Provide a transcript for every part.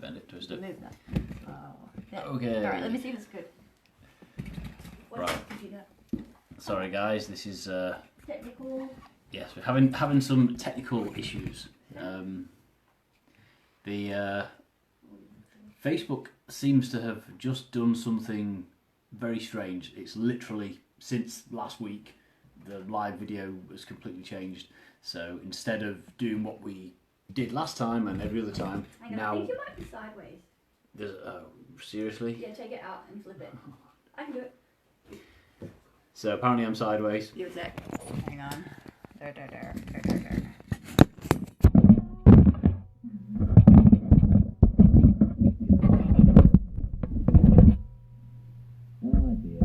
bend it, twist it. Move that. Oh, yeah. Okay. Alright, let me see if it's good. Right. Sorry guys, this is technical. yes, we're having some technical issues. The Facebook seems to have just done something very strange. It's literally since last week the live video has completely changed. So instead of doing what we did last time and every other time, now I think it might be sideways. There's seriously? Yeah, take it out and flip it. I can do it. So apparently I'm sideways. You exact. Hang on. There. Oh dear.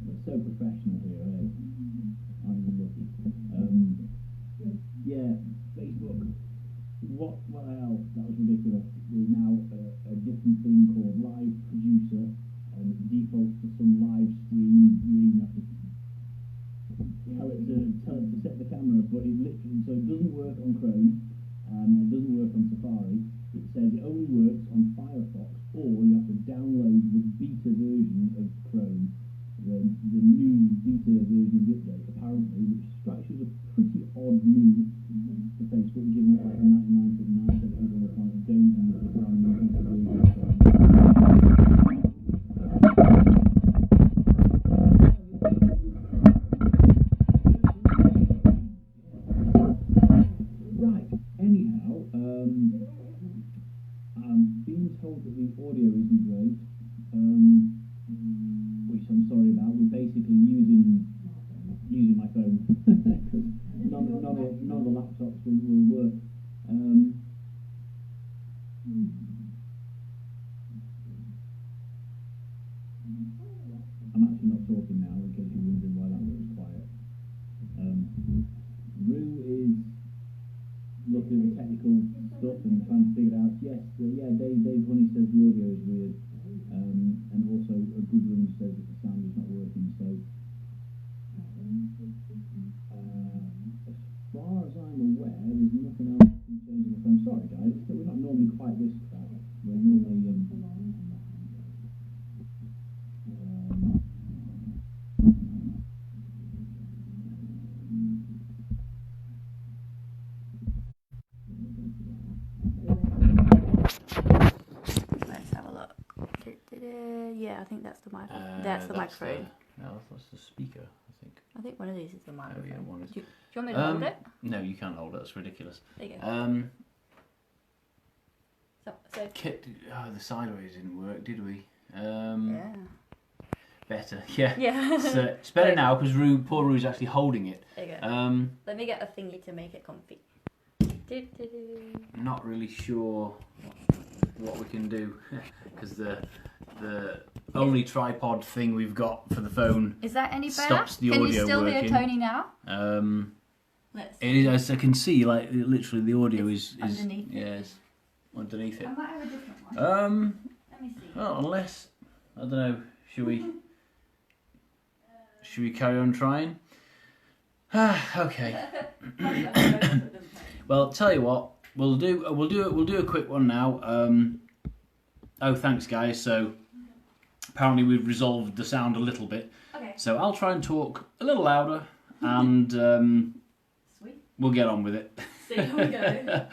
It's so professional here, eh? I'm lucky. Yeah, Facebook. What the hell? That was ridiculous. There's now a different thing called Live Producer, and it defaults to some live stream. You even have to tell it to set the camera, but it literally, so it doesn't work on Chrome, it doesn't work on Safari. It says it only works on Firefox, or you have to download the beta version of Chrome, the new beta version of the update, apparently, which strikes you as a pretty odd move to Facebook, given that like 99.9% of people on the planet don't use the brand new beta version of Chrome. Right, anyhow, I'm being told that the audio isn't great, which I'm sorry about. We're basically using my phone, because none of the laptops will work. I'm actually not talking now, in case you're wondering why that was quiet. Rue is looking at the technical stuff and trying to figure it out. Yes, yeah, Dave Honey says the audio is weird, and also a good room says that the sound is not working. So, as far as I'm aware, there's nothing else in terms of the phone. Sorry, guys, we're not normally quite this crap. We're normally Let's have a look. Yeah, I think that's the microphone. That's the microphone. No, that's the speaker, I think. I think one of these is the microphone. Oh, yeah, one is. Do you want me to hold it? No, you can't hold it. That's ridiculous. There you go. So The sideways didn't work, did we? yeah. Better, yeah. Yeah. So it's better now because poor Rue's actually holding it. There you go. Let me get a thingy to make it comfy. Not really sure what we can do because the only tripod thing we've got for the phone is that any better? Stops the Can audio you still working. hear Tony now? It is, as I can see, like literally the audio is underneath it. Yes, underneath it. I might have a different one. Let me see. Well, unless I don't know, should we carry on trying? Okay. Well, tell you what, we'll do a quick one now. Oh, thanks, guys. So apparently we've resolved the sound a little bit. Okay. So I'll try and talk a little louder, and Sweet. we'll get on with it. See how we go.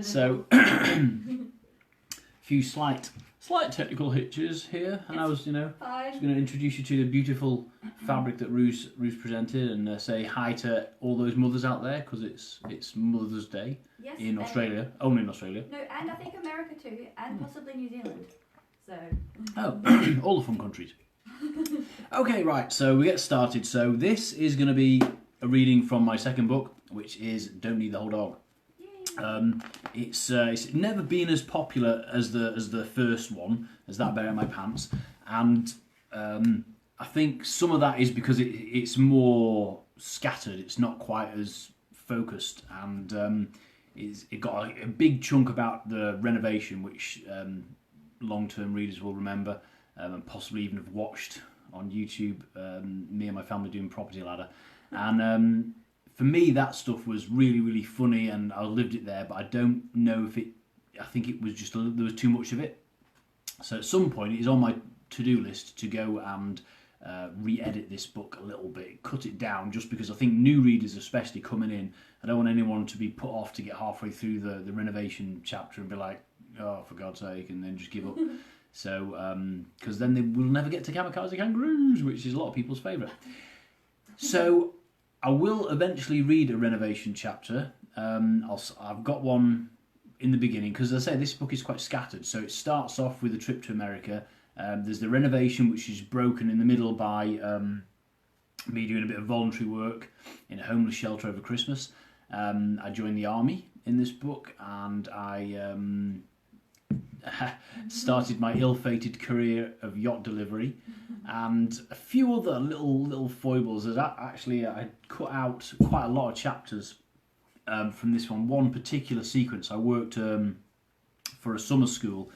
So, a few slight technical hitches here, and I was, going to introduce you to the beautiful fabric that Rue's presented, and say hi to all those mothers out there, because it's Mother's Day in Australia, only in Australia. No, and I think America too, and possibly New Zealand. So. Oh, all the fun countries. Okay, right. So we get started. So this is going to be a reading from my second book, which is Don't Need the Whole Dog. It's never been as popular as the first one, as That Bear in My Pants, and I think some of that is because it's more scattered. It's not quite as focused, and it got a big chunk about the renovation, which long-term readers will remember, and possibly even have watched on YouTube. Me and my family doing Property Ladder, and for me, that stuff was really, really funny, and I lived it there. But I don't know if it. I think it was just there was too much of it. So at some point, it is on my to-do list to go and re-edit this book a little bit, cut it down, just because I think new readers, especially coming in, I don't want anyone to be put off to get halfway through the renovation chapter and be like, oh, for God's sake, and then just give up. So, because then they will never get to Kamikaze Kangaroos, which is a lot of people's favourite. So, I will eventually read a renovation chapter. I've got one in the beginning, because as I say, this book is quite scattered. So it starts off with a trip to America. There's the renovation, which is broken in the middle by me doing a bit of voluntary work in a homeless shelter over Christmas. I joined the army in this book, and I started my ill-fated career of yacht delivery, and a few other little foibles. Actually, I cut out quite a lot of chapters from this one. One particular sequence, I worked for a summer school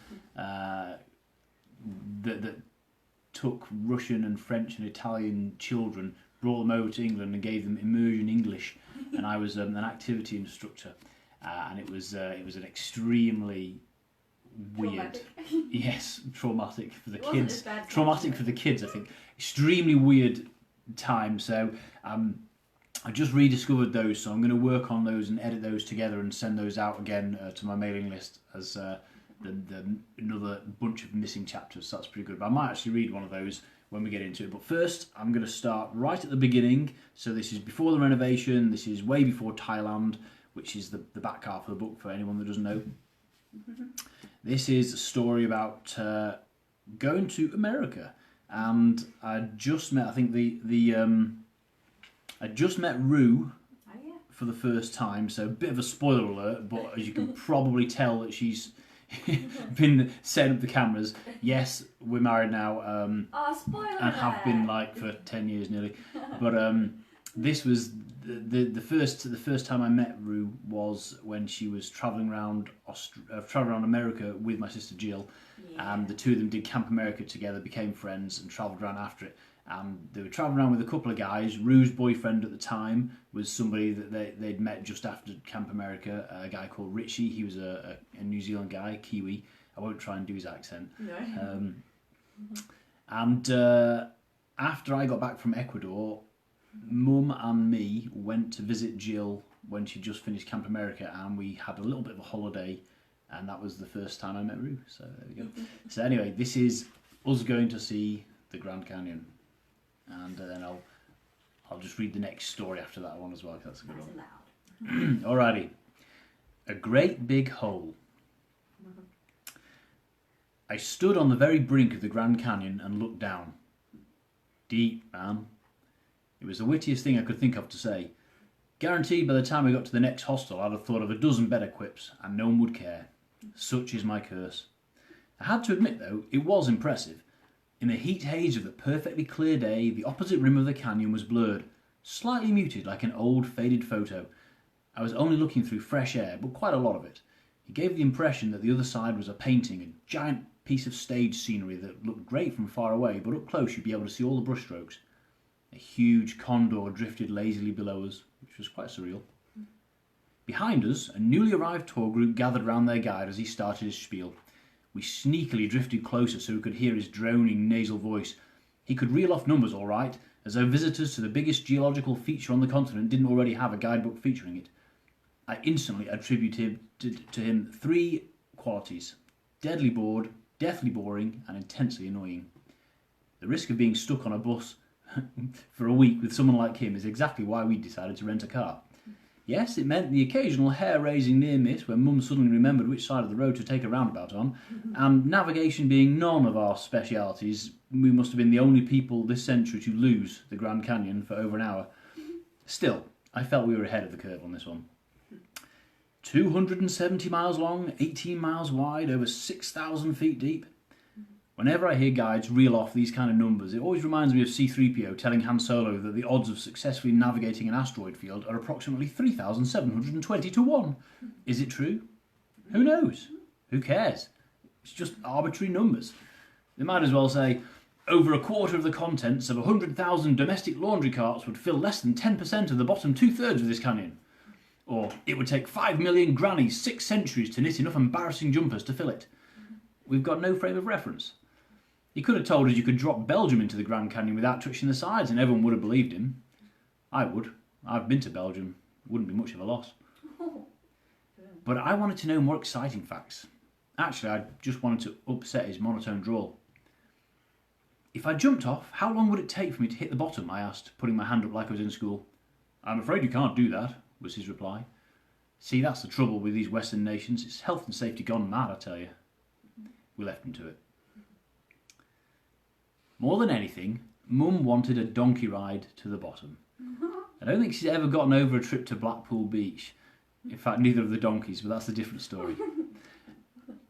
that took Russian and French and Italian children, brought them over to England and gave them immersion English, and I was an activity instructor, and it was an extremely weird, traumatic for the kids. Traumatic for the kids, I think. Extremely weird time. So I just rediscovered those, so I'm going to work on those and edit those together and send those out again to my mailing list as another bunch of missing chapters. So that's pretty good. But I might actually read one of those when we get into it. But first, I'm going to start right at the beginning. So this is before the renovation. This is way before Thailand, which is the back half of the book for anyone that doesn't know. This is a story about going to America, and I just met. I think I just met Rue for the first time. So a bit of a spoiler alert, but as you can probably tell that she's been setting up the cameras. Yes, we're married now, spoiler and have been like for 10 years nearly. But this was the first time I met Rue was when she was travelling around America with my sister Jill, and the two of them did Camp America together, became friends, and travelled around after it. They were travelling around with a couple of guys. Rue's boyfriend at the time was somebody that they'd met just after Camp America, a guy called Richie. He was a New Zealand guy, Kiwi. I won't try and do his accent. No. And after I got back from Ecuador, Mum and me went to visit Jill when she just finished Camp America, and we had a little bit of a holiday, and that was the first time I met Rue. So there we go. So anyway, this is us going to see the Grand Canyon, and then I'll just read the next story after that one as well, because that's a good one. Alrighty. A great big hole. I stood on the very brink of the Grand Canyon and looked down. Deep, man. It was the wittiest thing I could think of to say. Guaranteed by the time we got to the next hostel, I'd have thought of a dozen better quips, and no one would care. Such is my curse. I had to admit, though, it was impressive. In the heat haze of the perfectly clear day, the opposite rim of the canyon was blurred, slightly muted like an old, faded photo. I was only looking through fresh air, but quite a lot of it. It gave the impression that the other side was a painting, a giant piece of stage scenery that looked great from far away, but up close you'd be able to see all the brushstrokes. A huge condor drifted lazily below us, which was quite surreal. Behind us, a newly arrived tour group gathered round their guide as he started his spiel. We sneakily drifted closer so we could hear his droning nasal voice. He could reel off numbers all right, as though visitors to the biggest geological feature on the continent didn't already have a guidebook featuring it. I instantly attributed to him three qualities: deadly bored, deathly boring, and intensely annoying. The risk of being stuck on a bus for a week with someone like him is exactly why we decided to rent a car. Yes, it meant the occasional hair-raising near miss when Mum suddenly remembered which side of the road to take a roundabout on, and navigation being none of our specialities, we must have been the only people this century to lose the Grand Canyon for over an hour. Still, I felt we were ahead of the curve on this one. 270 miles long, 18 miles wide, over 6,000 feet deep. Whenever I hear guides reel off these kind of numbers, it always reminds me of C-3PO telling Han Solo that the odds of successfully navigating an asteroid field are approximately 3,720 to 1. Is it true? Who knows? Who cares? It's just arbitrary numbers. They might as well say, Over a quarter of the contents of 100,000 domestic laundry carts would fill less than 10% of the bottom two-thirds of this canyon. Or, it would take 5 million grannies 6 centuries to knit enough embarrassing jumpers to fill it. We've got no frame of reference. He could have told us you could drop Belgium into the Grand Canyon without touching the sides, and everyone would have believed him. I would. I've been to Belgium. Wouldn't be much of a loss. But I wanted to know more exciting facts. Actually, I just wanted to upset his monotone drawl. If I jumped off, how long would it take for me to hit the bottom? I asked, putting my hand up like I was in school. I'm afraid you can't do that, was his reply. See, that's the trouble with these Western nations. It's health and safety gone mad, I tell you. We left him to it. More than anything, Mum wanted a donkey ride to the bottom. I don't think she's ever gotten over a trip to Blackpool Beach. In fact, neither of the donkeys, but that's a different story.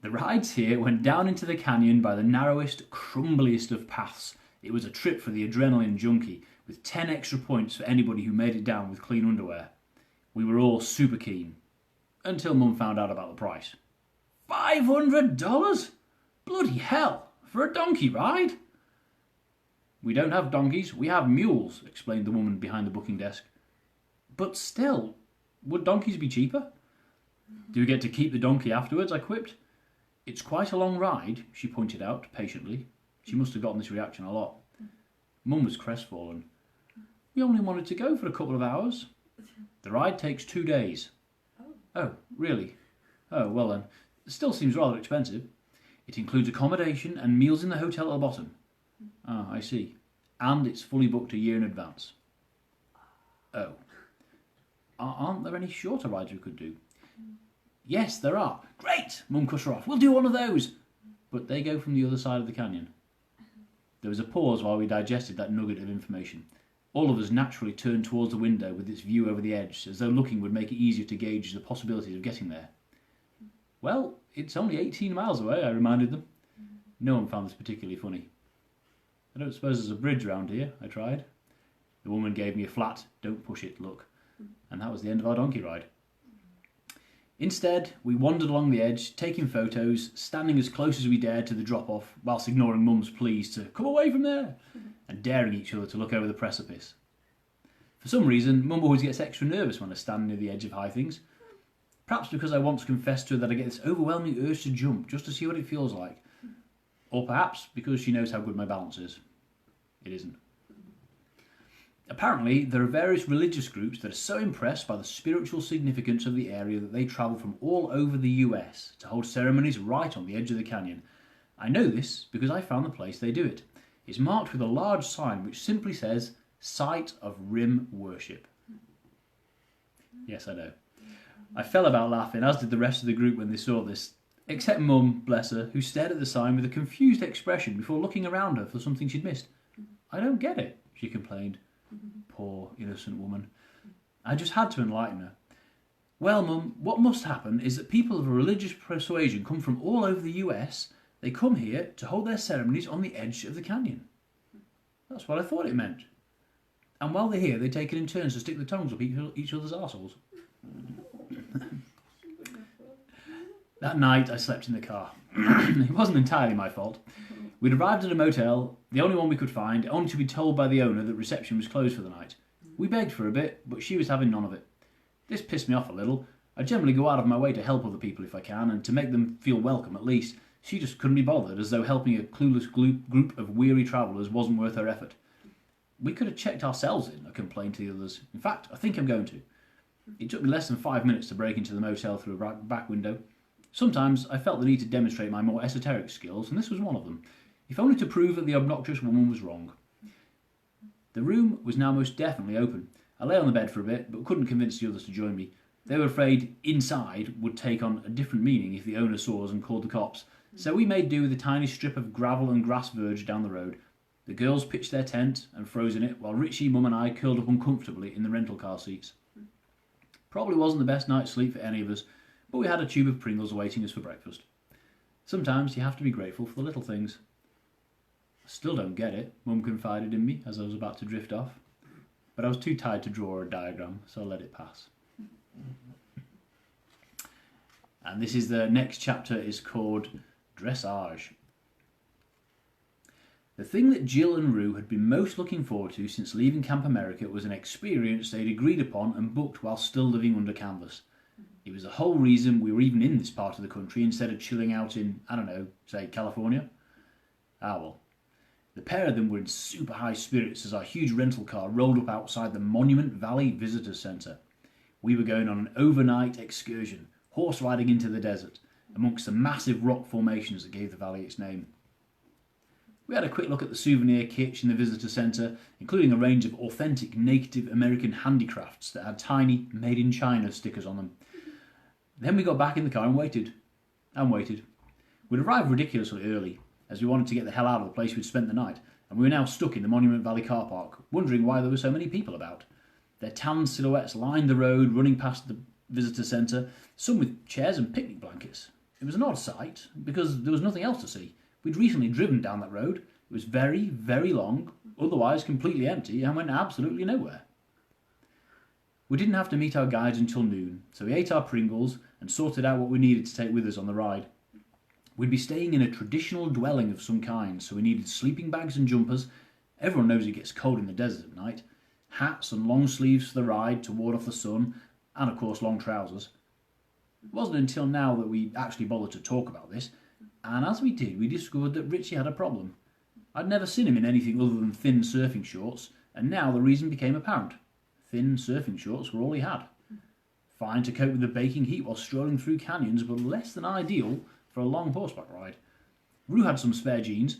The rides here went down into the canyon by the narrowest, crumbliest of paths. It was a trip for the adrenaline junkie, with 10 extra points for anybody who made it down with clean underwear. We were all super keen, until Mum found out about the price. $500? Bloody hell, for a donkey ride? We don't have donkeys, we have mules, explained the woman behind the booking desk. But still, would donkeys be cheaper? Do we get to keep the donkey afterwards? I quipped. It's quite a long ride, she pointed out patiently. She must have gotten this reaction a lot. Mum was crestfallen. We only wanted to go for a couple of hours. The ride takes 2 days. Oh, really? Oh, well then. It still seems rather expensive. It includes accommodation and meals in the hotel at the bottom. Ah, I see. And it's fully booked a year in advance. Oh. Aren't there any shorter rides we could do? Yes, there are. Great! Mum cut her off. We'll do one of those. But they go from the other side of the canyon. There was a pause while we digested that nugget of information. All of us naturally turned towards the window with its view over the edge, as though looking would make it easier to gauge the possibilities of getting there. Well, it's only 18 miles away, I reminded them. No one found this particularly funny. I don't suppose there's a bridge round here, I tried. The woman gave me a flat, don't push it look, and that was the end of our donkey ride. Instead, we wandered along the edge, taking photos, standing as close as we dared to the drop-off, whilst ignoring Mum's pleas to come away from there, and daring each other to look over the precipice. For some reason, Mum always gets extra nervous when I stand near the edge of high things. Perhaps because I once confessed to her that I get this overwhelming urge to jump just to see what it feels like. Or perhaps because she knows how good my balance is. It isn't. Apparently, there are various religious groups that are so impressed by the spiritual significance of the area that they travel from all over the US to hold ceremonies right on the edge of the canyon. I know this because I found the place they do it. It's marked with a large sign which simply says, Site of Rim Worship. Yes, I know. I fell about laughing, as did the rest of the group when they saw this, except Mum, bless her, who stared at the sign with a confused expression before looking around her for something she'd missed. I don't get it, she complained. Poor, innocent woman. I just had to enlighten her. Well, Mum, what must happen is that people of a religious persuasion come from all over the US. They come here to hold their ceremonies on the edge of the canyon. That's what I thought it meant. And while they're here, they take it in turns to stick their tongues up each other's arseholes. That night, I slept in the car. It wasn't entirely my fault. We'd arrived at a motel, the only one we could find, only to be told by the owner that reception was closed for the night. We begged for a bit, but she was having none of it. This pissed me off a little. I generally go out of my way to help other people if I can, and to make them feel welcome at least. She just couldn't be bothered, as though helping a clueless group of weary travellers wasn't worth her effort. We could have checked ourselves in, I complained to the others. In fact, I think I'm going to. It took me less than 5 minutes to break into the motel through a back window. Sometimes I felt the need to demonstrate my more esoteric skills, and this was one of them, if only to prove that the obnoxious woman was wrong. The room was now most definitely open. I lay on the bed for a bit, but couldn't convince the others to join me. They were afraid inside would take on a different meaning if the owner saw us and called the cops, so we made do with a tiny strip of gravel and grass verge down the road. The girls pitched their tent and froze in it, while Richie, Mum and I curled up uncomfortably in the rental car seats. Probably wasn't the best night's sleep for any of us, but we had a tube of Pringles awaiting us for breakfast. Sometimes you have to be grateful for the little things. I still don't get it, Mum confided in me as I was about to drift off, but I was too tired to draw a diagram, so I let it pass. And this is the next chapter is called Dressage. The thing that Jill and Rue had been most looking forward to since leaving Camp America was an experience they'd agreed upon and booked while still living under canvas. It was the whole reason we were even in this part of the country instead of chilling out in, I don't know, say California. Ah well. The pair of them were in super high spirits as our huge rental car rolled up outside the Monument Valley Visitor Centre. We were going on an overnight excursion, horse riding into the desert, amongst the massive rock formations that gave the valley its name. We had a quick look at the souvenir kitsch in the visitor centre, including a range of authentic Native American handicrafts that had tiny Made in China stickers on them. Then we got back in the car and waited. And waited. We'd arrived ridiculously early, as we wanted to get the hell out of the place we'd spent the night, and we were now stuck in the Monument Valley car park, wondering why there were so many people about. Their tan silhouettes lined the road running past the visitor centre, some with chairs and picnic blankets. It was an odd sight, because there was nothing else to see. We'd recently driven down that road. It was very, very long, otherwise completely empty, and went absolutely nowhere. We didn't have to meet our guides until noon, so we ate our Pringles and sorted out what we needed to take with us on the ride. We'd be staying in a traditional dwelling of some kind, so we needed sleeping bags and jumpers. Everyone knows it gets cold in the desert at night. Hats and long sleeves for the ride to ward off the sun, and of course long trousers. It wasn't until now that we actually bothered to talk about this, and as we did, we discovered that Richie had a problem. I'd never seen him in anything other than thin surfing shorts, and now the reason became apparent. Thin surfing shorts were all he had. Fine to cope with the baking heat while strolling through canyons, but less than ideal for a long horseback ride. Rue had some spare jeans,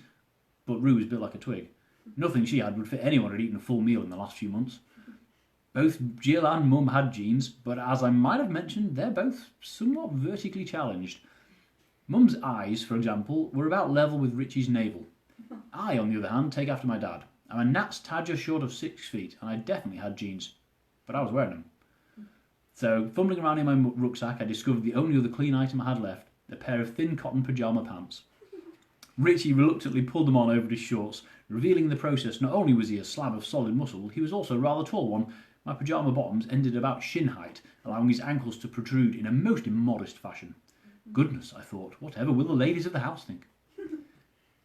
but Rue was built like a twig. Nothing she had would fit anyone who had eaten a full meal in the last few months. Both Jill and Mum had jeans, but as I might have mentioned, they're both somewhat vertically challenged. Mum's eyes, for example, were about level with Richie's navel. I, on the other hand, take after my dad. I'm a gnat's tad just short of 6 feet, and I definitely had jeans, but I was wearing them. So, fumbling around in my rucksack, I discovered the only other clean item I had left, a pair of thin cotton pyjama pants. Richie reluctantly pulled them on over his shorts, revealing in the process not only was he a slab of solid muscle, he was also a rather tall one. My pyjama bottoms ended about shin height, allowing his ankles to protrude in a most immodest fashion. Goodness, I thought, whatever will the ladies of the house think?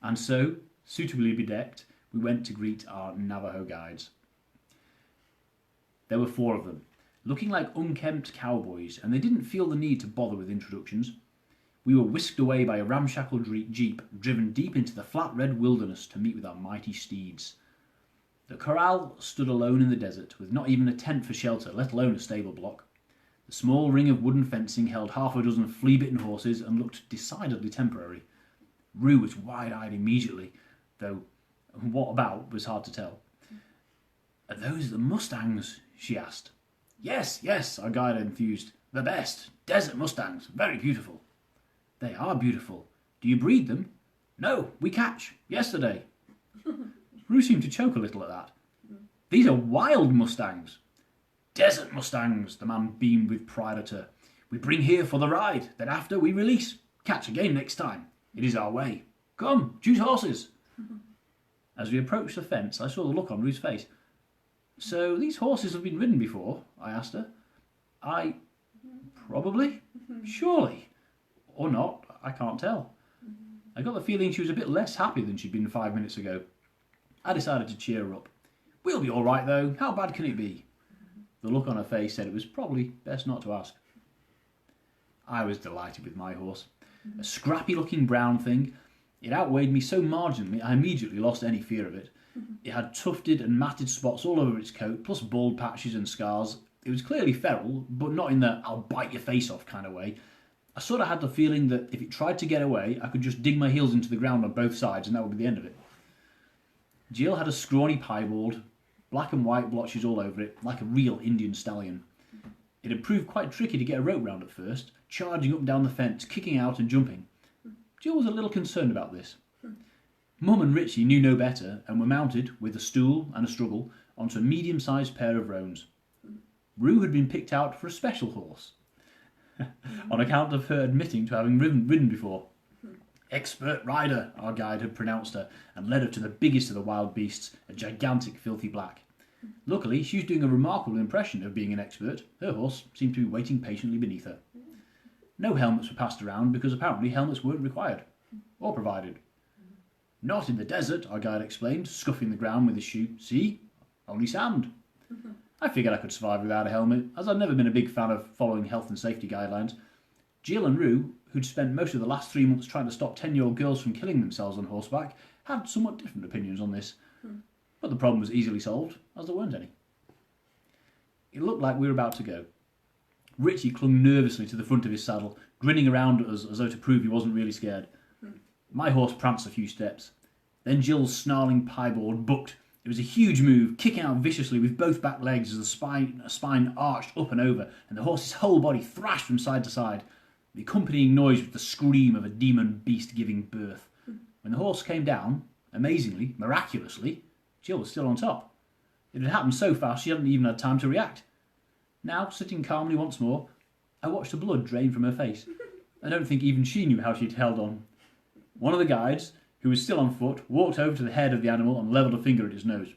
And so, suitably bedecked, we went to greet our Navajo guides. There were 4 of them, looking like unkempt cowboys, and they didn't feel the need to bother with introductions. We were whisked away by a ramshackle jeep, driven deep into the flat red wilderness to meet with our mighty steeds. The corral stood alone in the desert, with not even a tent for shelter, let alone a stable block. The small ring of wooden fencing held half a dozen flea-bitten horses and looked decidedly temporary. Rue was wide-eyed immediately, though what about was hard to tell. "Are those the Mustangs?" she asked. Yes, yes, our guide enthused. "The best. Desert Mustangs. Very beautiful." "They are beautiful. Do you breed them?" "No, we catch. Yesterday." Rue seemed to choke a little at that. "These are wild Mustangs." "Desert Mustangs," the man beamed with pride at her. "We bring here for the ride, then after we release. Catch again next time. It is our way. Come, choose horses." As we approached the fence, I saw the look on Rue's face. "So these horses have been ridden before?" I asked her. Probably? Surely. Or not, I can't tell. I got the feeling she was a bit less happy than she'd been 5 minutes ago. I decided to cheer her up. "We'll be all right, though. How bad can it be?" The look on her face said it was probably best not to ask. I was delighted with my horse. A scrappy-looking brown thing. It outweighed me so marginally I immediately lost any fear of it. It had tufted and matted spots all over its coat, plus bald patches and scars. It was clearly feral, but not in the "I'll bite your face off" kind of way. I sort of had the feeling that if it tried to get away, I could just dig my heels into the ground on both sides and that would be the end of it. Jill had a scrawny piebald, black and white blotches all over it, like a real Indian stallion. It had proved quite tricky to get a rope round at first, charging up and down the fence, kicking out and jumping. Jill was a little concerned about this. Mum and Richie knew no better and were mounted, with a stool and a struggle, onto a medium-sized pair of roans. Rue had been picked out for a special horse, on account of her admitting to having ridden before. Expert rider, our guide had pronounced her, and led her to the biggest of the wild beasts, a gigantic filthy black. Luckily, she was doing a remarkable impression of being an expert. Her horse seemed to be waiting patiently beneath her. No helmets were passed around because apparently helmets weren't required or provided. Not in the desert, our guide explained, scuffing the ground with his shoe. See? Only sand. I figured I could survive without a helmet, as I'd never been a big fan of following health and safety guidelines. Jill and Rue, who'd spent most of the last 3 months trying to stop 10-year-old girls from killing themselves on horseback, had somewhat different opinions on this. But the problem was easily solved, as there weren't any. It looked like we were about to go. Richie clung nervously to the front of his saddle, grinning around at us as though to prove he wasn't really scared. My horse pranced a few steps. Then Jill's snarling piebald bucked. It was a huge move, kicking out viciously with both back legs as the spine arched up and over, and the horse's whole body thrashed from side to side. The accompanying noise was the scream of a demon beast giving birth. When the horse came down, amazingly, miraculously, Jill was still on top. It had happened so fast she hadn't even had time to react. Now, sitting calmly once more, I watched the blood drain from her face. I don't think even she knew how she'd held on. One of the guides, who was still on foot, walked over to the head of the animal and levelled a finger at his nose.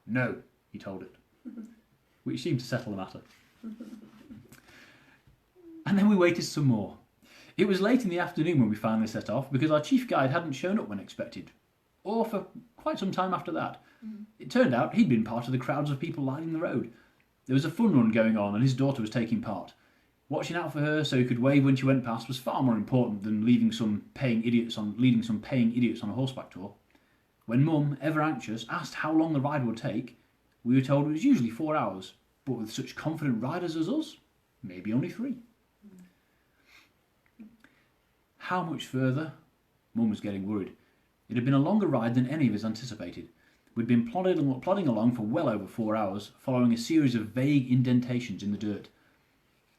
No, he told it, which seemed to settle the matter. And then we waited some more. It was late in the afternoon when we finally set off, because our chief guide hadn't shown up when expected, or for quite some time after that. It turned out he'd been part of the crowds of people lining the road. There was a fun run going on, and his daughter was taking part. Watching out for her so he could wave when she went past was far more important than leading some paying idiots on a horseback tour. When Mum, ever anxious, asked how long the ride would take, we were told it was usually 4 hours, but with such confident riders as us, maybe only 3. How much further? Mum was getting worried. It had been a longer ride than any of us anticipated. We'd been plodding along for well over 4 hours, following a series of vague indentations in the dirt.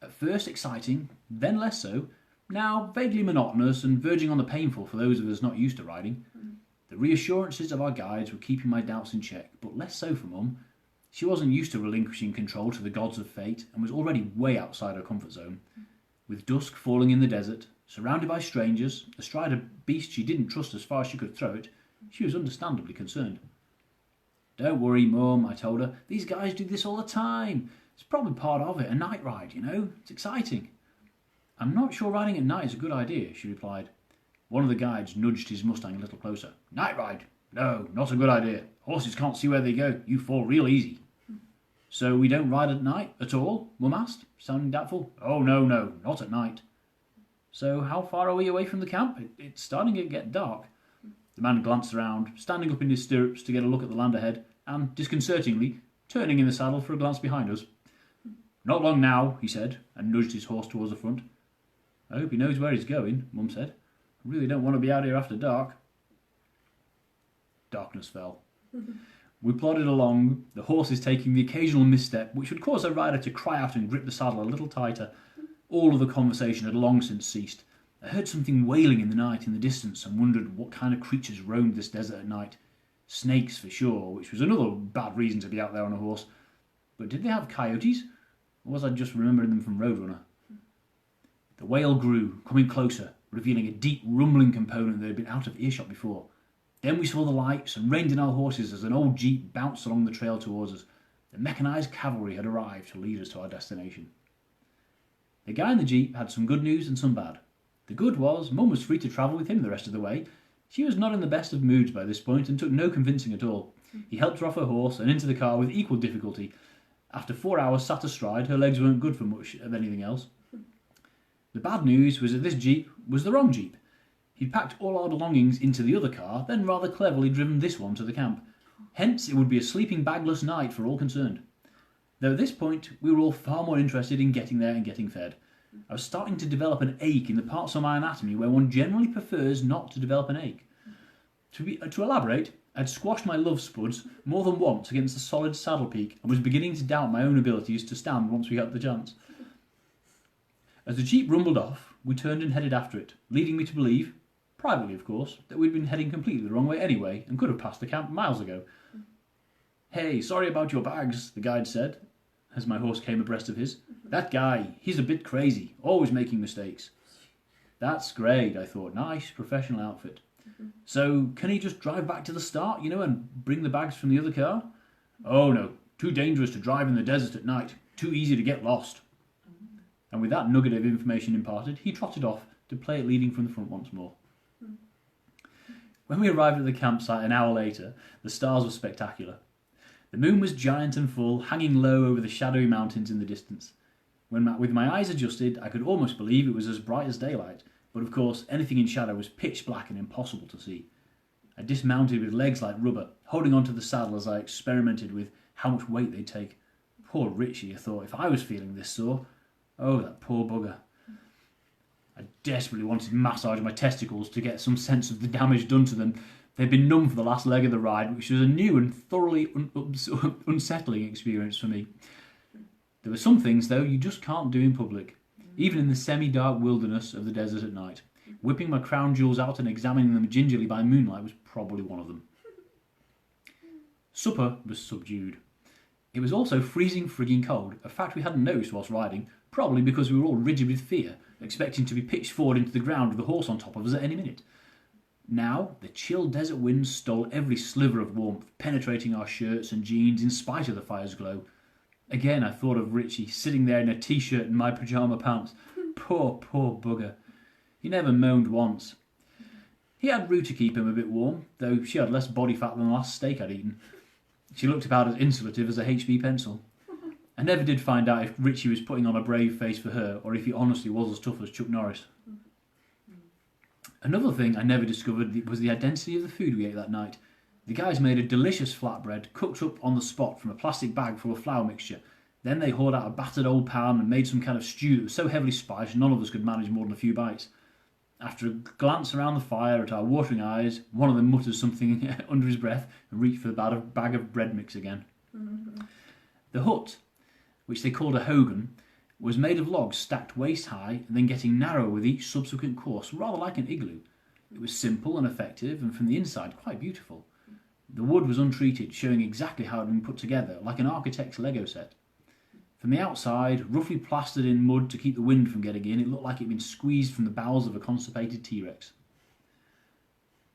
At first exciting, then less so, now vaguely monotonous and verging on the painful for those of us not used to riding. The reassurances of our guides were keeping my doubts in check, but less so for Mum. She wasn't used to relinquishing control to the gods of fate and was already way outside her comfort zone. With dusk falling in the desert, surrounded by strangers, astride a beast she didn't trust as far as she could throw it, she was understandably concerned. Don't worry, Mum, I told her. These guys do this all the time. It's probably part of it, a night ride, you know. It's exciting. I'm not sure riding at night is a good idea, she replied. One of the guides nudged his Mustang a little closer. Night ride? No, not a good idea. Horses can't see where they go. You fall real easy. So we don't ride at night at all? Mum asked, sounding doubtful. Oh, no, not at night. So how far are we away from the camp? It's starting to get dark. The man glanced around, standing up in his stirrups to get a look at the land ahead, and, disconcertingly, turning in the saddle for a glance behind us. Not long now, he said, and nudged his horse towards the front. I hope he knows where he's going, Mum said. I really don't want to be out here after dark. Darkness fell. We plodded along, the horses taking the occasional misstep which would cause a rider to cry out and grip the saddle a little tighter. All of the conversation had long since ceased. I heard something wailing in the night in the distance and wondered what kind of creatures roamed this desert at night. Snakes for sure, which was another bad reason to be out there on a horse. But did they have coyotes? Or was I just remembering them from Roadrunner? The wail grew, coming closer, revealing a deep rumbling component that had been out of earshot before. Then we saw the lights and reined in our horses as an old jeep bounced along the trail towards us. The mechanised cavalry had arrived to lead us to our destination. The guy in the jeep had some good news and some bad. The good was, Mum was free to travel with him the rest of the way. She was not in the best of moods by this point and took no convincing at all. He helped her off her horse and into the car with equal difficulty. After 4 hours sat astride, her legs weren't good for much of anything else. The bad news was that this jeep was the wrong jeep. He'd packed all our belongings into the other car, then rather cleverly driven this one to the camp. Hence, it would be a sleeping bagless night for all concerned. Though at this point, we were all far more interested in getting there and getting fed. I was starting to develop an ache in the parts of my anatomy where one generally prefers not to develop an ache. To elaborate, I'd squashed my love spuds more than once against the solid saddle peak and was beginning to doubt my own abilities to stand once we got the chance. As the jeep rumbled off, we turned and headed after it, leading me to believe, privately of course, that we'd been heading completely the wrong way anyway and could have passed the camp miles ago. Hey, sorry about your bags, the guide said, as my horse came abreast of his. That guy, he's a bit crazy, always making mistakes. That's great, I thought. Nice, professional outfit. So, can he just drive back to the start, and bring the bags from the other car? Oh no, too dangerous to drive in the desert at night. Too easy to get lost. And with that nugget of information imparted, he trotted off to play it leading from the front once more. When we arrived at the campsite an hour later, the stars were spectacular. The moon was giant and full, hanging low over the shadowy mountains in the distance. With my eyes adjusted, I could almost believe it was as bright as daylight, but of course anything in shadow was pitch black and impossible to see. I dismounted with legs like rubber, holding onto the saddle as I experimented with how much weight they'd take. Poor Richie, I thought, if I was feeling this sore. Oh, that poor bugger. I desperately wanted to massage my testicles to get some sense of the damage done to them. They'd been numb for the last leg of the ride, which was a new and thoroughly unsettling experience for me. There were some things, though, you just can't do in public, even in the semi-dark wilderness of the desert at night. Whipping my crown jewels out and examining them gingerly by moonlight was probably one of them. Supper was subdued. It was also freezing frigging cold, a fact we hadn't noticed whilst riding, probably because we were all rigid with fear, expecting to be pitched forward into the ground with the horse on top of us at any minute. Now, the chill desert winds stole every sliver of warmth, penetrating our shirts and jeans in spite of the fire's glow. Again, I thought of Richie, sitting there in a t-shirt and my pyjama pants. Poor bugger. He never moaned once. He had Rue to keep him a bit warm, though she had less body fat than the last steak I'd eaten. She looked about as insulative as a HB pencil. I never did find out if Richie was putting on a brave face for her, or if he honestly was as tough as Chuck Norris. Another thing I never discovered was the identity of the food we ate that night. The guys made a delicious flatbread, cooked up on the spot from a plastic bag full of flour mixture. Then they hauled out a battered old pan and made some kind of stew that was so heavily spiced none of us could manage more than a few bites. After a glance around the fire at our watering eyes, one of them muttered something under his breath and reached for the bag of bread mix again. Mm-hmm. The hut, which they called a hogan, was made of logs stacked waist high and then getting narrower with each subsequent course, rather like an igloo. It was simple and effective, and from the inside quite beautiful. The wood was untreated, showing exactly how it had been put together, like an architect's Lego set. From the outside, roughly plastered in mud to keep the wind from getting in, it looked like it had been squeezed from the bowels of a constipated T-Rex.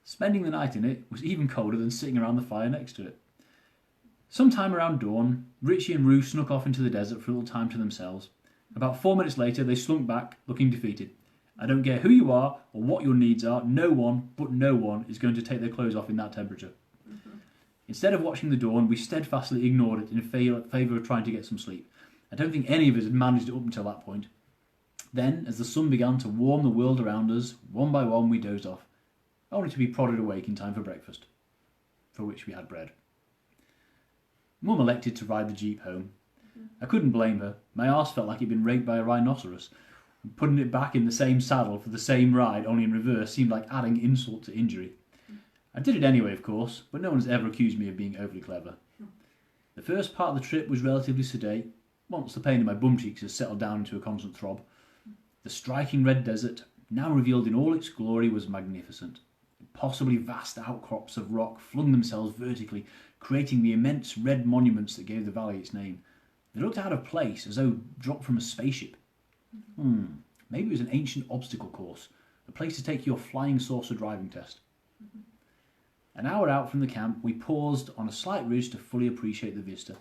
Spending the night in it was even colder than sitting around the fire next to it. Sometime around dawn, Richie and Rue snuck off into the desert for a little time to themselves. About 4 minutes later, they slunk back, looking defeated. I don't care who you are or what your needs are, no one is going to take their clothes off in that temperature. Mm-hmm. Instead of watching the dawn, we steadfastly ignored it in favour of trying to get some sleep. I don't think any of us had managed it up until that point. Then, as the sun began to warm the world around us, one by one we dozed off, only to be prodded awake in time for breakfast, for which we had bread. Mum elected to ride the jeep home. I couldn't blame her. My arse felt like it'd been raped by a rhinoceros. Putting it back in the same saddle for the same ride, only in reverse, seemed like adding insult to injury. I did it anyway, of course, but no one's ever accused me of being overly clever. The first part of the trip was relatively sedate, once the pain in my bum cheeks has settled down into a constant throb. The striking red desert, now revealed in all its glory, was magnificent. Possibly vast outcrops of rock flung themselves vertically, creating the immense red monuments that gave the valley its name. They looked out of place, as though dropped from a spaceship. Maybe it was an ancient obstacle course, a place to take your flying saucer driving test. An hour out from the camp, we paused on a slight ridge to fully appreciate the vista.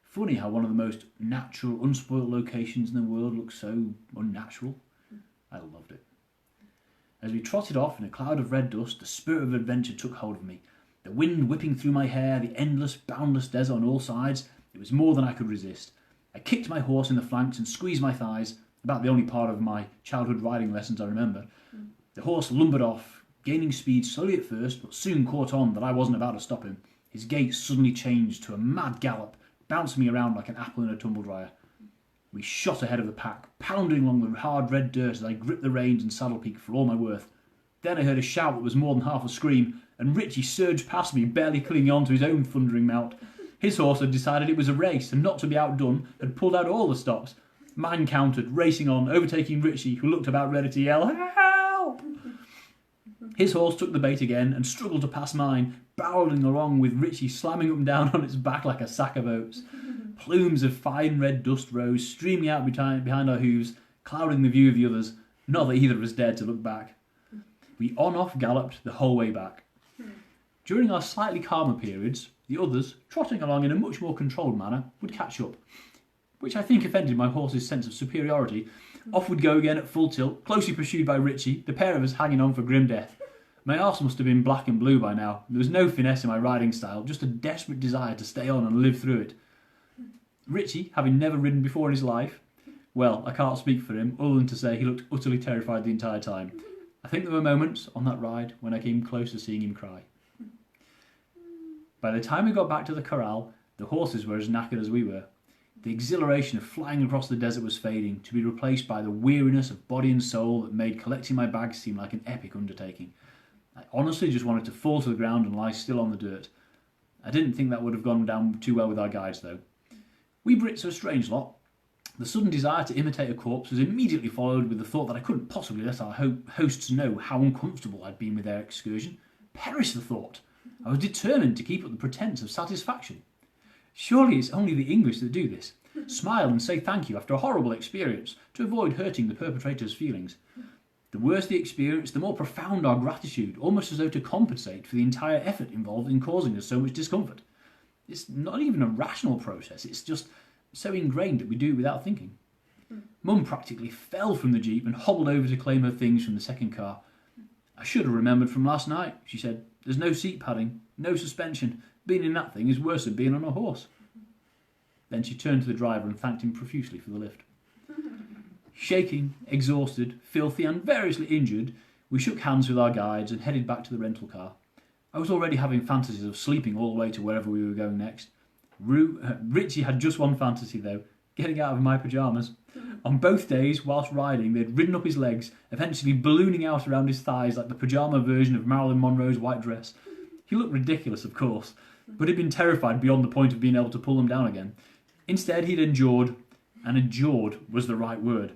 Funny how one of the most natural, unspoilt locations in the world looks so unnatural. I loved it. As we trotted off in a cloud of red dust, the spirit of adventure took hold of me. The wind whipping through my hair, the endless, boundless desert on all sides, it was more than I could resist. I kicked my horse in the flanks and squeezed my thighs, about the only part of my childhood riding lessons I remember. The horse lumbered off, gaining speed slowly at first, but soon caught on that I wasn't about to stop him. His gait suddenly changed to a mad gallop, bouncing me around like an apple in a tumble dryer. We shot ahead of the pack, pounding along the hard red dirt as I gripped the reins and saddle peak for all my worth. Then I heard a shout that was more than half a scream, and Richie surged past me, barely clinging on to his own thundering mount. His horse had decided it was a race, and not to be outdone, had pulled out all the stops. Mine countered, racing on, overtaking Richie, who looked about ready to yell, "Help!" His horse took the bait again and struggled to pass mine, barreling along with Richie slamming up and down on its back like a sack of oats. Plumes of fine red dust rose, streaming out behind our hooves, clouding the view of the others, not that either of us dared to look back. We on-off galloped the whole way back. During our slightly calmer periods, the others, trotting along in a much more controlled manner, would catch up, which I think offended my horse's sense of superiority. Off we'd go again at full tilt, closely pursued by Richie, the pair of us hanging on for grim death. My arse must have been black and blue by now. There was no finesse in my riding style, just a desperate desire to stay on and live through it. Richie, having never ridden before in his life, well, I can't speak for him, other than to say he looked utterly terrified the entire time. I think there were moments on that ride when I came close to seeing him cry. By the time we got back to the corral, the horses were as knackered as we were. The exhilaration of flying across the desert was fading, to be replaced by the weariness of body and soul that made collecting my bags seem like an epic undertaking. I honestly just wanted to fall to the ground and lie still on the dirt. I didn't think that would have gone down too well with our guides, though. We Brits are a strange lot. The sudden desire to imitate a corpse was immediately followed with the thought that I couldn't possibly let our hosts know how uncomfortable I'd been with their excursion. Perish the thought! I was determined to keep up the pretence of satisfaction. Surely it's only the English that do this. Smile and say thank you after a horrible experience to avoid hurting the perpetrator's feelings. The worse the experience, the more profound our gratitude, almost as though to compensate for the entire effort involved in causing us so much discomfort. It's not even a rational process, it's just so ingrained that we do it without thinking. Mum practically fell from the jeep and hobbled over to claim her things from the second car. I should have remembered from last night, she said. There's no seat padding, no suspension. Being in that thing is worse than being on a horse. Then she turned to the driver and thanked him profusely for the lift. Shaking, exhausted, filthy and variously injured, we shook hands with our guides and headed back to the rental car. I was already having fantasies of sleeping all the way to wherever we were going next. Richie had just one fantasy though, getting out of my pyjamas. On both days, whilst riding, they'd ridden up his legs, eventually ballooning out around his thighs like the pyjama version of Marilyn Monroe's white dress. He looked ridiculous, of course, but he'd been terrified beyond the point of being able to pull them down again. Instead, he'd endured, and endured was the right word,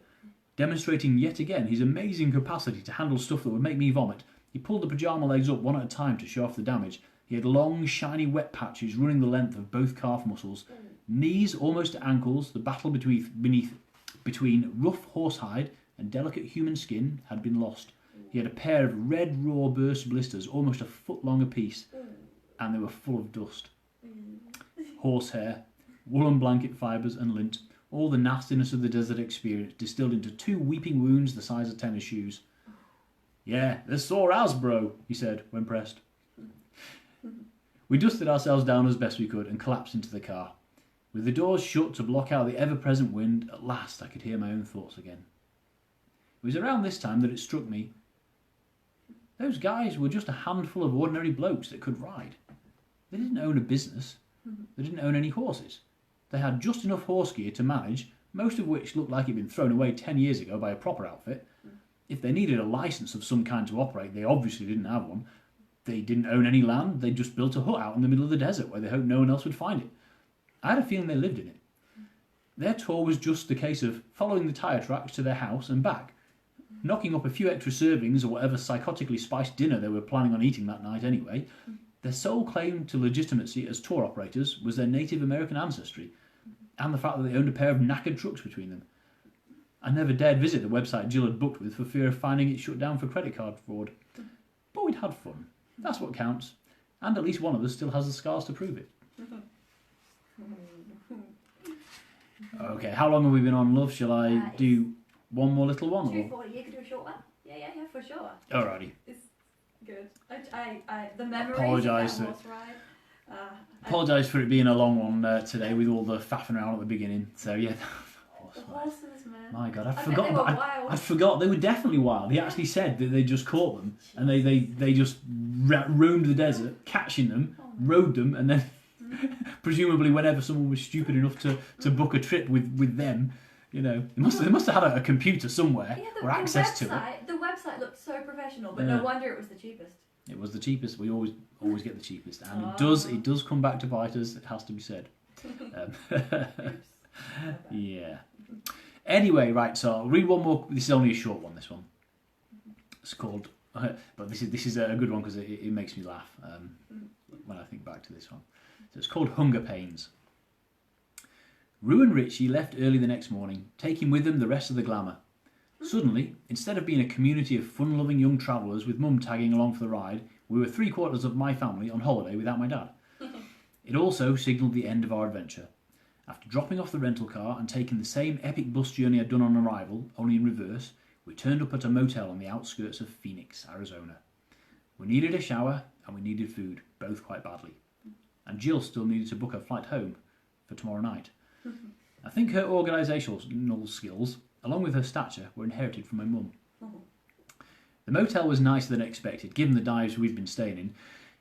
demonstrating yet again his amazing capacity to handle stuff that would make me vomit. He pulled the pyjama legs up one at a time to show off the damage. He had long, shiny wet patches running the length of both calf muscles. Knees almost to ankles, the battle between rough horsehide and delicate human skin had been lost. He had a pair of red, raw burst blisters, almost a foot long apiece, and they were full of dust. Horsehair, woolen blanket fibres and lint, all the nastiness of the desert experience distilled into 2 weeping wounds the size of tennis shoes. Yeah, they're sore as, bro, he said when pressed. We dusted ourselves down as best we could and collapsed into the car. With the doors shut to block out the ever-present wind, at last I could hear my own thoughts again. It was around this time that it struck me. Those guys were just a handful of ordinary blokes that could ride. They didn't own a business. They didn't own any horses. They had just enough horse gear to manage, most of which looked like it'd been thrown away 10 years ago by a proper outfit. If they needed a licence of some kind to operate, they obviously didn't have one. They didn't own any land. They just built a hut out in the middle of the desert where they hoped no one else would find it. I had a feeling they lived in it. Their tour was just a case of following the tyre tracks to their house and back, knocking up a few extra servings or whatever psychotically spiced dinner they were planning on eating that night anyway. Their sole claim to legitimacy as tour operators was their Native American ancestry and the fact that they owned a pair of knackered trucks between them. I never dared visit the website Jill had booked with for fear of finding it shut down for credit card fraud. But we'd had fun. That's what counts. And at least one of us still has the scars to prove it. Okay, how long have we been on, love? Shall I do one more little one? 2:40, you could do a short one. Yeah, for sure. Alrighty. It's good. The memories Apologise of to that horse ride. Apologise for it being a long one today with all the faffing around at the beginning. So yeah, the horses, man. My God, I forgot they were definitely wild. He actually said that they just caught them and they just roamed the desert, catching them, rode them, and then presumably whenever someone was stupid enough to book a trip with them, you know, they must have had a computer somewhere or access to it. The website looked so professional, but no wonder it was the cheapest. It was the cheapest. We always get the cheapest, and it does come back to bite us. It has to be said. Yeah. Anyway, right. So I'll read one more. This is only a short one. This one. It's called. But this is a good one because it makes me laugh when I think back to this one. So it's called Hunger Pains. Rue and Richie left early the next morning, taking with them the rest of the glamour. Suddenly, instead of being a community of fun-loving young travellers with Mum tagging along for the ride, we were 3/4 of my family on holiday without my dad. It also signalled the end of our adventure. After dropping off the rental car and taking the same epic bus journey I'd done on arrival, only in reverse, we turned up at a motel on the outskirts of Phoenix, Arizona. We needed a shower and we needed food, both quite badly. And Jill still needed to book a flight home for tomorrow night. I think her organisational skills, along with her stature, were inherited from my mum. The motel was nicer than expected, given the dives we'd been staying in.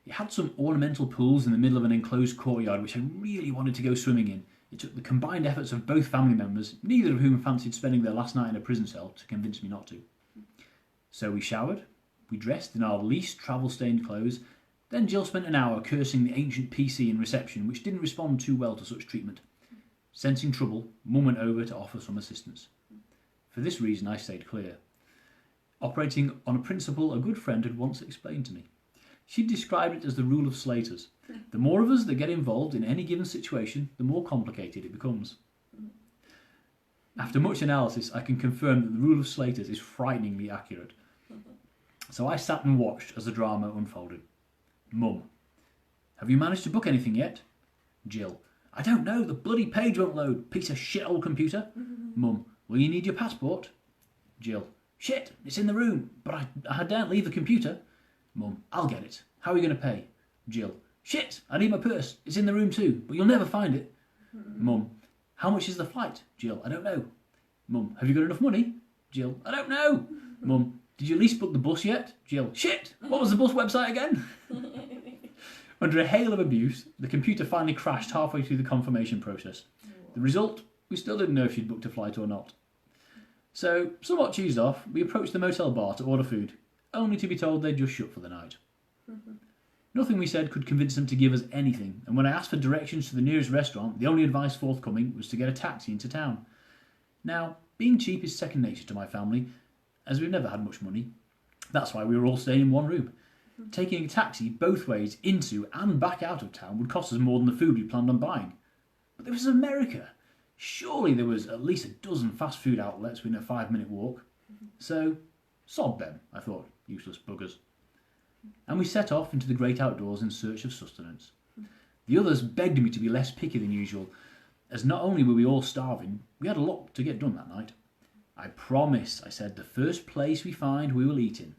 It had some ornamental pools in the middle of an enclosed courtyard which I really wanted to go swimming in. It took the combined efforts of both family members, neither of whom fancied spending their last night in a prison cell, to convince me not to. So we showered, we dressed in our least travel-stained clothes, then Jill spent an hour cursing the ancient PC in reception, which didn't respond too well to such treatment. Sensing trouble, Mum went over to offer some assistance. For this reason I stayed clear, operating on a principle a good friend had once explained to me. She described it as the rule of Slaters. The more of us that get involved in any given situation, the more complicated it becomes. After much analysis, I can confirm that the rule of Slaters is frighteningly accurate. So I sat and watched as the drama unfolded. Mum: have you managed to book anything yet? Jill: I don't know, the bloody page won't load, piece of shit old computer. Mum: will you need your passport? Jill: shit, it's in the room, but I daren't leave the computer. Mum: I'll get it. How are you going to pay? Jill: shit, I need my purse. It's in the room too, but you'll never find it. Mum: how much is the flight? Jill: I don't know. Mum: have you got enough money? Jill: I don't know. Mum: did you at least book the bus yet? Jill: shit, what was the bus website again? Under a hail of abuse, the computer finally crashed halfway through the confirmation process. The result? We still didn't know if she'd booked a flight or not. So, somewhat cheesed off, we approached the motel bar to order food, only to be told they'd just shut for the night. Nothing we said could convince them to give us anything, and when I asked for directions to the nearest restaurant, the only advice forthcoming was to get a taxi into town. Now, being cheap is second nature to my family, as we've never had much money. That's why we were all staying in one room. Taking a taxi both ways into and back out of town would cost us more than the food we planned on buying. But this was America. Surely there was at least a dozen fast food outlets within a 5-minute walk. So, sod them, I thought, useless buggers. And we set off into the great outdoors in search of sustenance. The others begged me to be less picky than usual, as not only were we all starving, we had a lot to get done that night. I promise, I said, the first place we find we will eat in.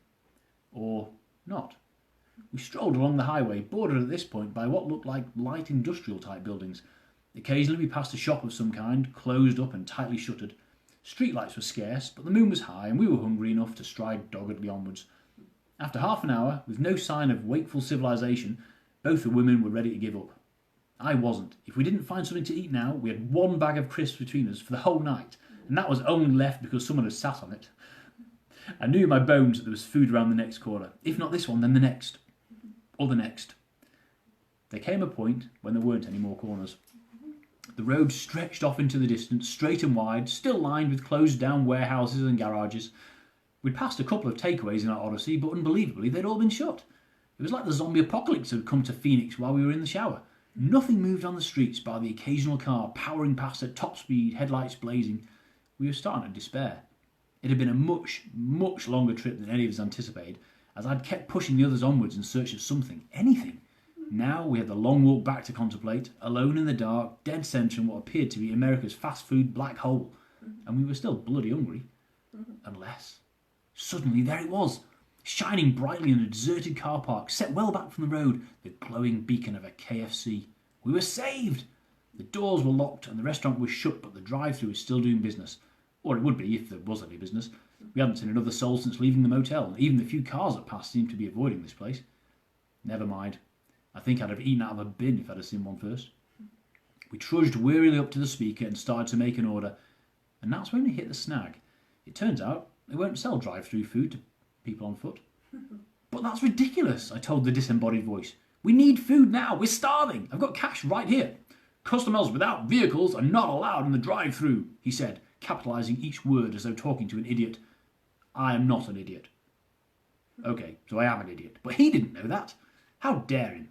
Or not. We strolled along the highway, bordered at this point by what looked like light industrial type buildings. Occasionally we passed a shop of some kind, closed up and tightly shuttered. Streetlights were scarce, but the moon was high and we were hungry enough to stride doggedly onwards. After half an hour, with no sign of wakeful civilization, both the women were ready to give up. I wasn't. If we didn't find something to eat now, we had one bag of crisps between us for the whole night, and that was only left because someone had sat on it. I knew in my bones that there was food around the next corner. If not this one, then the next. Or the next. There came a point when there weren't any more corners. The road stretched off into the distance, straight and wide, still lined with closed-down warehouses and garages. We'd passed a couple of takeaways in our odyssey, but unbelievably they'd all been shut. It was like the zombie apocalypse had come to Phoenix while we were in the shower. Nothing moved on the streets bar the occasional car powering past at top speed, headlights blazing. We were starting to despair. It had been a much, much longer trip than any of us anticipated, as I'd kept pushing the others onwards in search of something, anything. Now we had the long walk back to contemplate, alone in the dark, dead centre in what appeared to be America's fast food black hole. And we were still bloody hungry. Unless, suddenly there it was, shining brightly in a deserted car park, set well back from the road, the glowing beacon of a KFC. We were saved! The doors were locked and the restaurant was shut, but the drive-thru was still doing business. Or it would be if there was any business. We hadn't seen another soul since leaving the motel, and even the few cars that passed seemed to be avoiding this place. Never mind. I think I'd have eaten out of a bin if I'd have seen one first. We trudged wearily up to the speaker and started to make an order, and that's when we hit the snag. It turns out they won't sell drive-thru food to people on foot. But that's ridiculous, I told the disembodied voice. We need food now, we're starving. I've got cash right here. Customers without vehicles are not allowed in the drive-thru, he said, capitalising each word as though talking to an idiot. I am not an idiot. Okay, so I am an idiot. But he didn't know that. How dare him?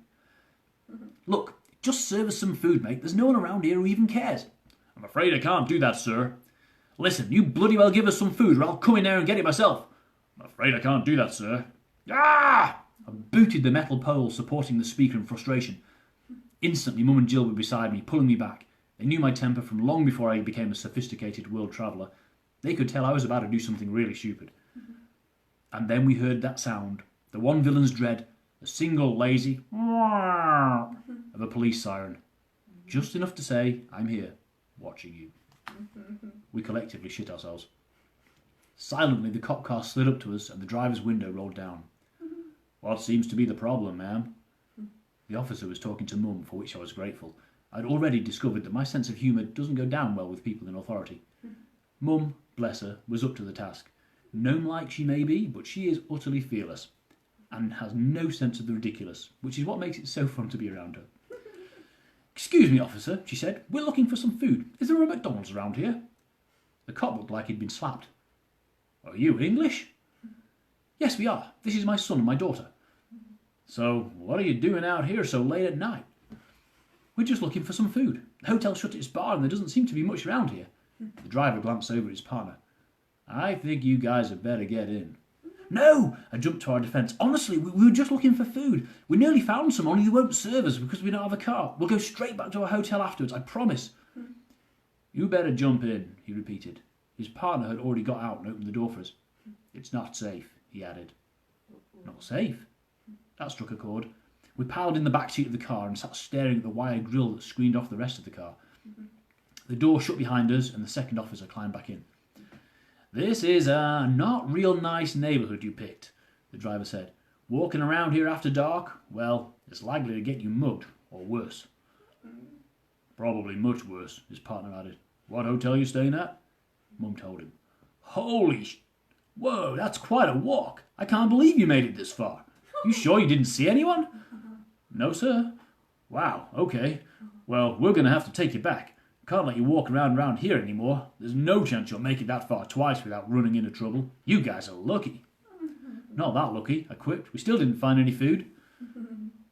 Look, just serve us some food, mate. There's no one around here who even cares. I'm afraid I can't do that, sir. Listen, you bloody well give us some food or I'll come in there and get it myself. I'm afraid I can't do that, sir. Ah! I booted the metal pole supporting the speaker in frustration. Instantly, Mum and Jill were beside me, pulling me back. They knew my temper from long before I became a sophisticated world traveller. They could tell I was about to do something really stupid. And then we heard that sound, The one villain's dread, a single lazy of a police siren. Just enough to say, I'm here, watching you. We collectively shit ourselves. Silently, the cop car slid up to us and the driver's window rolled down. What seems to be the problem, ma'am? The officer was talking to Mum, for which I was grateful. I'd already discovered that my sense of humour doesn't go down well with people in authority. Mum, bless her, was up to the task. Gnome-like she may be, but she is utterly fearless and has no sense of the ridiculous, which is what makes it so fun to be around her. Excuse me, officer, she said. We're looking for some food. Is there a McDonald's around here? The cop looked like he'd been slapped. Are you English? Yes, we are. This is my son and my daughter. So, what are you doing out here so late at night? We're just looking for some food. The hotel shut its bar and there doesn't seem to be much around here. The driver glanced over at his partner. I think you guys had better get in. No! I jumped to our defence. Honestly, we were just looking for food. We nearly found some, only they won't serve us because we don't have a car. We'll go straight back to our hotel afterwards, I promise. You better jump in, he repeated. His partner had already got out and opened the door for us. It's not safe, he added. Not safe? That struck a chord. We piled in the back seat of the car and sat staring at the wire grille that screened off the rest of the car. The door shut behind us and the second officer climbed back in. This is a not real nice neighbourhood you picked, the driver said. Walking around here after dark, well, it's likely to get you mugged, or worse. Probably much worse, his partner added. What hotel you staying at? Mum told him. Whoa, that's quite a walk. I can't believe you made it this far. You sure you didn't see anyone? No, sir. Wow, okay. Well, we're going to have to take you back. Can't let you walk around here anymore. There's no chance you'll make it that far twice without running into trouble. You guys are lucky. Not that lucky, I quipped. We still didn't find any food.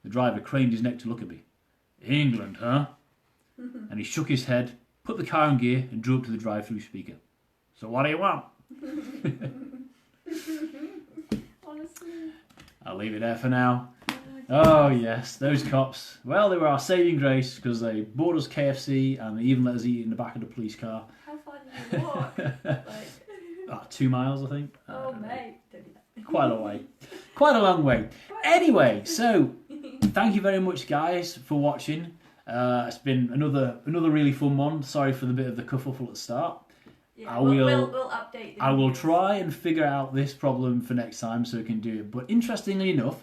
The driver craned his neck to look at me. England, huh? And he shook his head, put the car in gear and drew up to the drive-through speaker. So what do you want? Honestly. I'll leave it there for now. Oh yes, those cops. Well, they were our saving grace because they bought us KFC and they even let us eat in the back of the police car. How far did you walk? Like... 2 miles, I think. Oh, mate. Don't do that. Quite a way. Quite a long way. Anyway, so thank you very much, guys, for watching. It's been another really fun one. Sorry for the bit of the kerfuffle at the start. Yeah, we'll update. I will try and figure out this problem for next time so we can do it. But interestingly enough,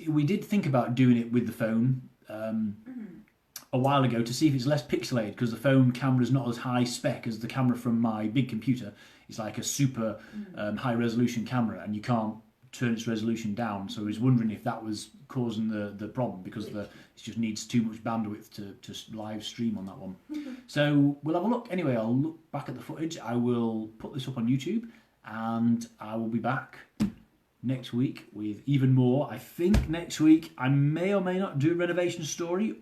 we did think about doing it with the phone a while ago to see if it's less pixelated because the phone camera is not as high spec as the camera from my big computer. It's like a super high resolution camera and you can't turn its resolution down. So I was wondering if that was causing the problem because it just needs too much bandwidth to live stream on that one. So we'll have a look. Anyway, I'll look back at the footage. I will put this up on YouTube and I will be back next week with even more. I think next week I may or may not do a renovation story.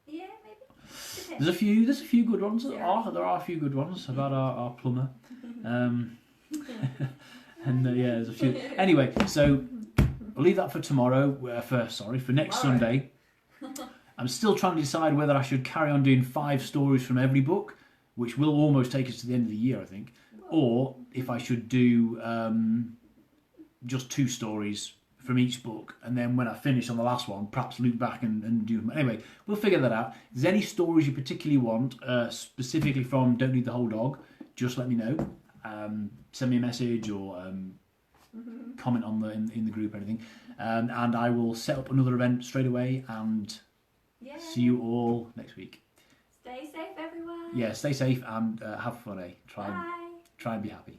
Yeah, maybe. There's a few good ones. There are a few good ones about our plumber. And yeah, there's a few. Anyway, so I'll leave that for tomorrow. For next Sunday. I'm still trying to decide whether I should carry on doing 5 stories from every book, which will almost take us to the end of the year, I think, or if I should do just 2 stories from each book, and then when I finish on the last one, perhaps loop back and do them. Anyway, we'll figure that out. If there's any stories you particularly want, specifically from Don't Need the Whole Dog, just let me know. Send me a message or comment on in the group or anything, and I will set up another event straight away and see you all next week. Stay safe, everyone. Yeah, stay safe and have fun. Try and be happy.